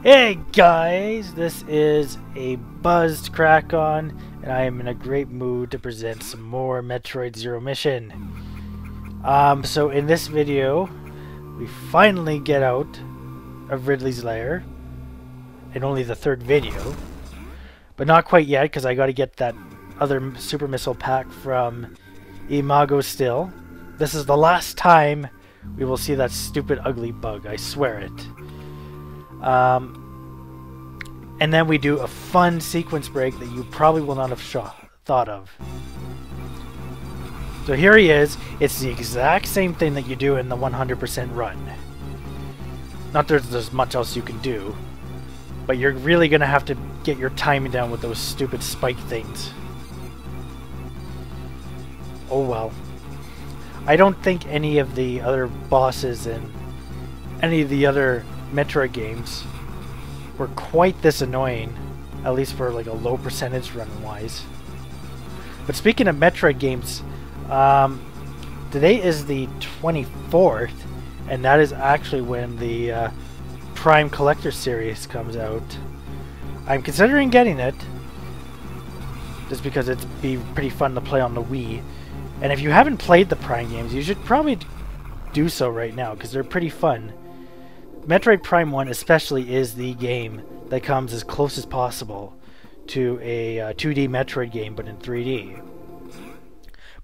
Hey guys, this is a buzzed crack on, and I am in a great mood to present some more Metroid Zero Mission. So in this video, we finally get out of Ridley's lair, and only the third video, but not quite yet because I got to get that other super missile pack from Imago still. This is the last time we will see that stupid ugly bug, I swear it. And then we do a fun sequence break that you probably will not have thought of. So here he is. It's the exact same thing that you do in the 100% run. Not that there's much else you can do, but you're really going to have to get your timing down with those stupid spike things. Oh well. I don't think any of the other bosses in any of the other Metroid games were quite this annoying, at least for like a low percentage run wise. But speaking of Metroid games, today is the 24th, and that is actually when the Prime Collector Series comes out. I'm considering getting it, just because it'd be pretty fun to play on the Wii. And if you haven't played the Prime games, you should probably do so right now, because they're pretty fun. Metroid Prime 1 especially is the game that comes as close as possible to a 2D Metroid game, but in 3D.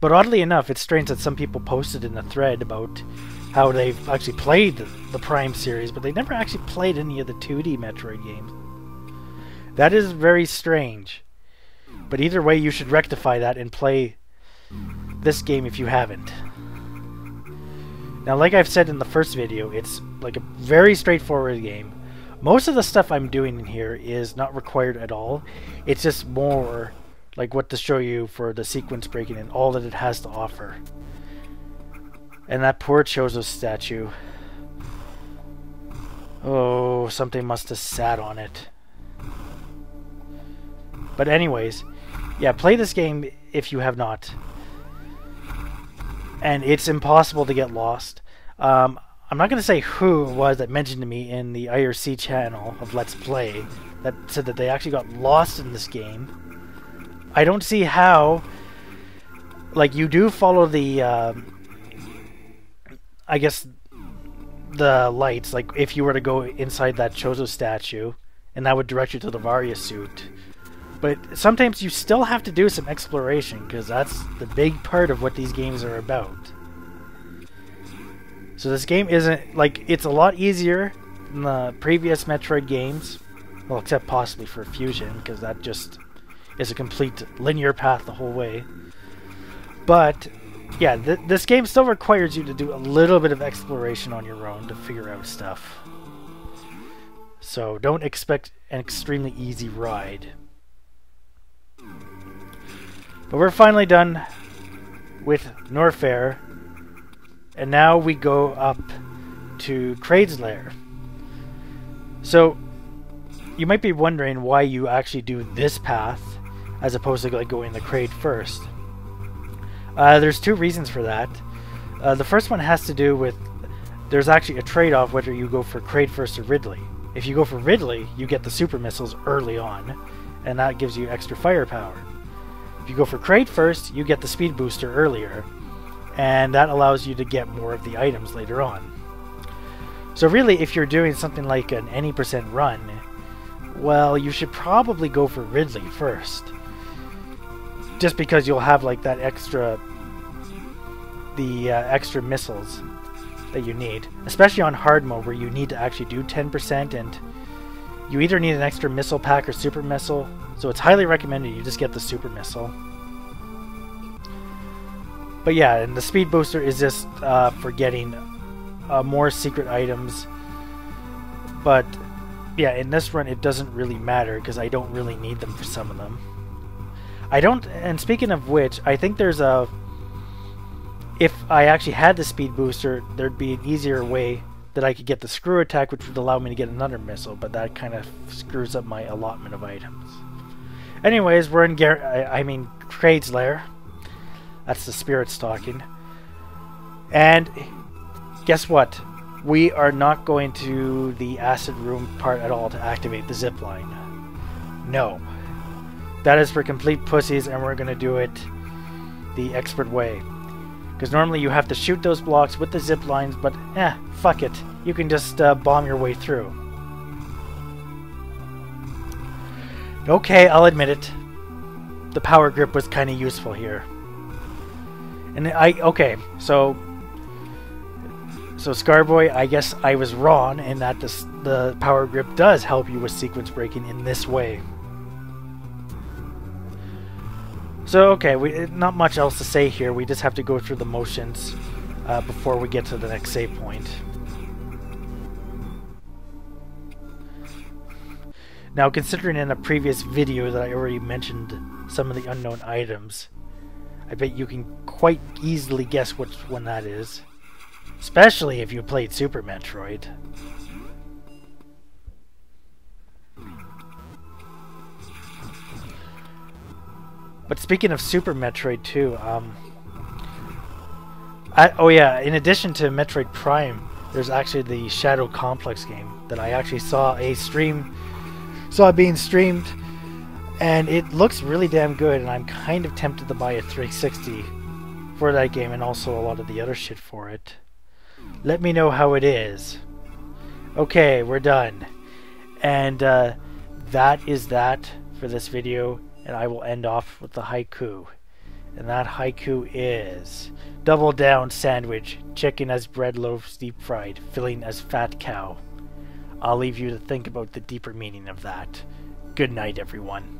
But oddly enough, it's strange that some people posted in a thread about how they've actually played the Prime series, but they never actually played any of the 2D Metroid games. That is very strange. But either way, you should rectify that and play this game if you haven't. Now, like I've said in the first video, it's like a very straightforward game. Most of the stuff I'm doing in here is not required at all. It's just more like what to show you for the sequence breaking and all that it has to offer. And that poor Chozo statue. Oh, something must have sat on it. But anyways, yeah, play this game if you have not. And it's impossible to get lost. I'm not going to say who it was that mentioned to me in the IRC channel of Let's Play that said that they actually got lost in this game. I don't see how. Like, you do follow the, I guess, the lights. Like, if you were to go inside that Chozo statue, and that would direct you to the Varia suit. But sometimes you still have to do some exploration, because that's the big part of what these games are about. So this game isn't, like, it's a lot easier than the previous Metroid games. Well, except possibly for Fusion, because that just is a complete linear path the whole way. But, yeah, this game still requires you to do a little bit of exploration on your own to figure out stuff. So don't expect an extremely easy ride. But we're finally done with Norfair, and now we go up to Kraid's lair. So you might be wondering why you actually do this path as opposed to like going to Kraid first. There's two reasons for that. The first one has to do with there's actually a trade-off whether you go for Kraid first or Ridley. If you go for Ridley, you get the super missiles early on, and that gives you extra firepower. If you go for Kraid first, you get the speed booster earlier, and that allows you to get more of the items later on. So really, if you're doing something like an any percent run, well, you should probably go for Ridley first. Just because you'll have like that extra, extra missiles that you need. Especially on hard mode where you need to actually do 10%, and you either need an extra missile pack or super missile. So it's highly recommended you just get the super missile. But yeah, and the speed booster is just for getting more secret items. But yeah, in this run it doesn't really matter because I don't really need them for some of them. I don't, and speaking of which, I think there's a, if I actually had the speed booster, there'd be an easier way that I could get the screw attack, which would allow me to get another missile, but that kind of screws up my allotment of items. Anyways, we're in Kraid's lair. That's the spirits talking. And guess what? we are not going to the acid room part at all to activate the zip line. No. That is for complete pussies, and we're going to do it the expert way. Because normally you have to shoot those blocks with the zip lines, but fuck it. You can just bomb your way through. Okay, I'll admit it. The power grip was kind of useful here. And okay, so Scarboy, I guess I was wrong in that the power grip does help you with sequence breaking in this way. So okay, not much else to say here. We just have to go through the motions before we get to the next save point. Now, considering in a previous video that I already mentioned some of the unknown items, I bet you can quite easily guess which one that is. Especially if you played Super Metroid. But speaking of Super Metroid too, oh yeah, in addition to Metroid Prime, there's actually the Shadow Complex game that I actually saw being streamed, and it looks really damn good, and I'm kind of tempted to buy a 360 for that game and also a lot of the other shit for it. Let me know how it is. Okay, we're done. And that is that for this video, and I will end off with the haiku. And that haiku is: double down sandwich, chicken as bread loaves deep fried, filling as fat cow. I'll leave you to think about the deeper meaning of that. Good night, everyone.